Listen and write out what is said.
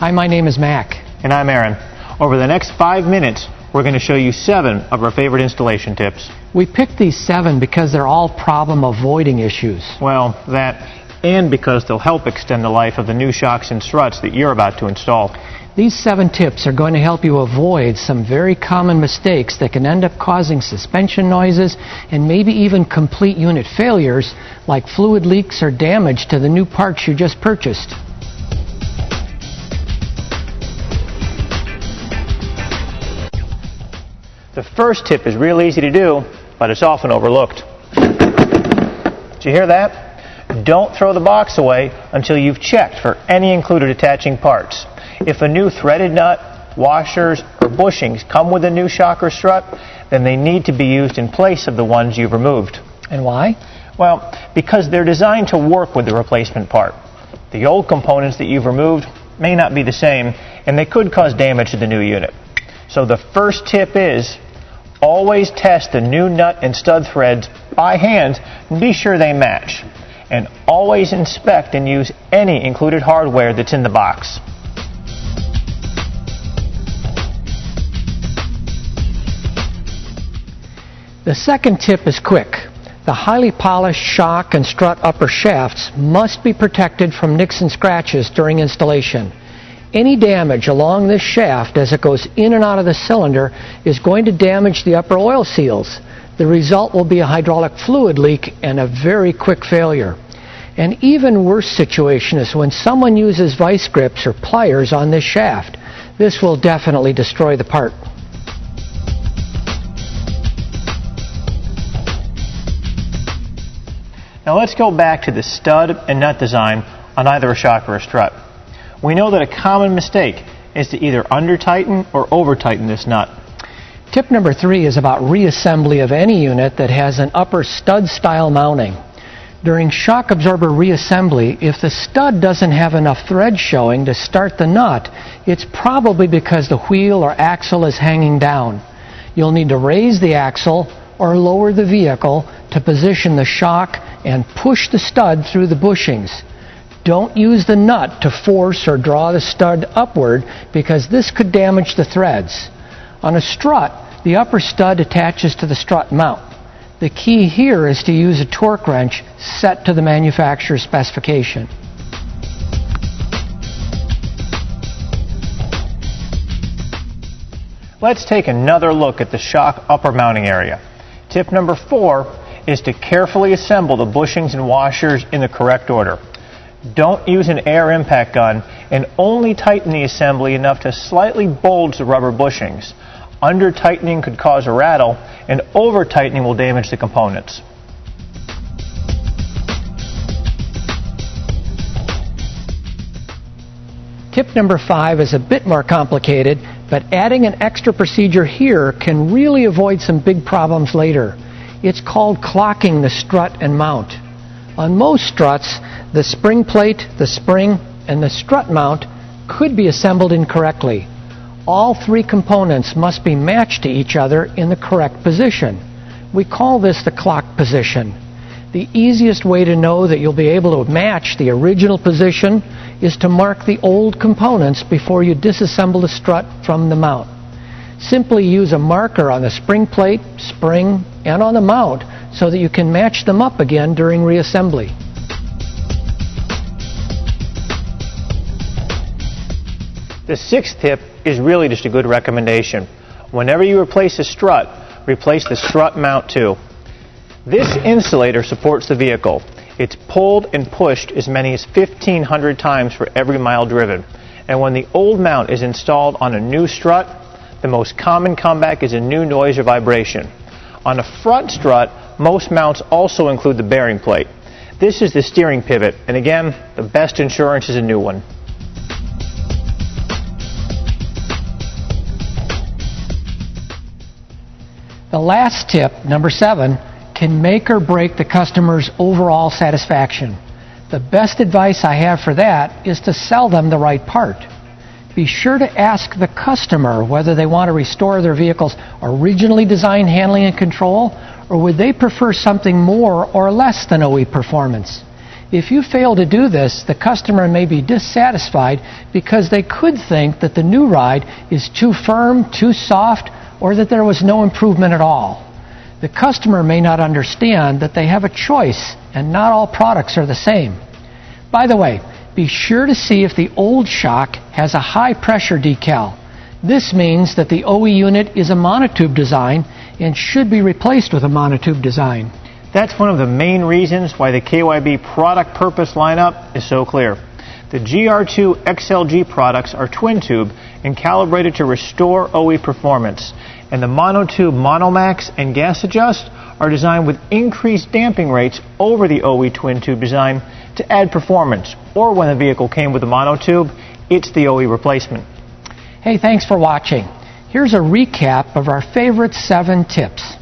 Hi, my name is Mac. And I'm Aaron. Over the next 5 minutes, we're going to show you 7 of our favorite installation tips. We picked these 7 because they're all problem-avoiding issues. Well, that and because they'll help extend the life of the new shocks and struts that you're about to install. These 7 tips are going to help you avoid some very common mistakes that can end up causing suspension noises and maybe even complete unit failures, like fluid leaks or damage to the new parts you just purchased. The first tip is real easy to do, but it's often overlooked. Did you hear that? Don't throw the box away until you've checked for any included attaching parts. If a new threaded nut, washers, or bushings come with a new shock or strut, then they need to be used in place of the ones you've removed. And why? Well, because they're designed to work with the replacement part. The old components that you've removed may not be the same, and they could cause damage to the new unit. So the first tip is always test the new nut and stud threads by hand and be sure they match. And always inspect and use any included hardware that's in the box. The second tip is quick. The highly polished shock and strut upper shafts must be protected from nicks and scratches during installation. Any damage along this shaft as it goes in and out of the cylinder is going to damage the upper oil seals. The result will be a hydraulic fluid leak and a very quick failure. An even worse situation is when someone uses vice grips or pliers on this shaft. This will definitely destroy the part. Now let's go back to the stud and nut design on either a shock or a strut. We know that a common mistake is to either under-tighten or over-tighten this nut. Tip number 3 is about reassembly of any unit that has an upper stud-style mounting. During shock absorber reassembly, if the stud doesn't have enough thread showing to start the nut, it's probably because the wheel or axle is hanging down. You'll need to raise the axle or lower the vehicle to position the shock and push the stud through the bushings. Don't use the nut to force or draw the stud upward because this could damage the threads. On a strut, the upper stud attaches to the strut mount. The key here is to use a torque wrench set to the manufacturer's specification. Let's take another look at the shock upper mounting area. Tip number 4 is to carefully assemble the bushings and washers in the correct order. Don't use an air impact gun and only tighten the assembly enough to slightly bulge the rubber bushings. Under-tightening could cause a rattle, and over-tightening will damage the components. Tip number 5 is a bit more complicated, but adding an extra procedure here can really avoid some big problems later. It's called clocking the strut and mount. On most struts, the spring plate, the spring, and the strut mount could be assembled incorrectly. All 3 components must be matched to each other in the correct position. We call this the clock position. The easiest way to know that you'll be able to match the original position is to mark the old components before you disassemble the strut from the mount. Simply use a marker on the spring plate, spring, and on the mount so that you can match them up again during reassembly. The 6th tip is really just a good recommendation. Whenever you replace a strut, replace the strut mount too. This insulator supports the vehicle. It's pulled and pushed as many as 1,500 times for every mile driven. And when the old mount is installed on a new strut, the most common comeback is a new noise or vibration. On a front strut, most mounts also include the bearing plate. This is the steering pivot, and again, the best insurance is a new one. The last tip, number 7, can make or break the customer's overall satisfaction. The best advice I have for that is to sell them the right part. Be sure to ask the customer whether they want to restore their vehicle's originally designed handling and control, or would they prefer something more or less than OE performance. If you fail to do this, the customer may be dissatisfied because they could think that the new ride is too firm, too soft, or that there was no improvement at all. The customer may not understand that they have a choice and not all products are the same. By the way, be sure to see if the old shock has a high pressure decal. This means that the OE unit is a monotube design and should be replaced with a monotube design. That's one of the main reasons why the KYB product purpose lineup is so clear. The GR2 XLG products are twin tube and calibrated to restore OE performance, and the monotube Monomax and Gas Adjust are designed with increased damping rates over the OE twin tube design to add performance, or when the vehicle came with a monotube, it's the OE replacement. Hey, thanks for watching. Here's a recap of our favorite 7 tips.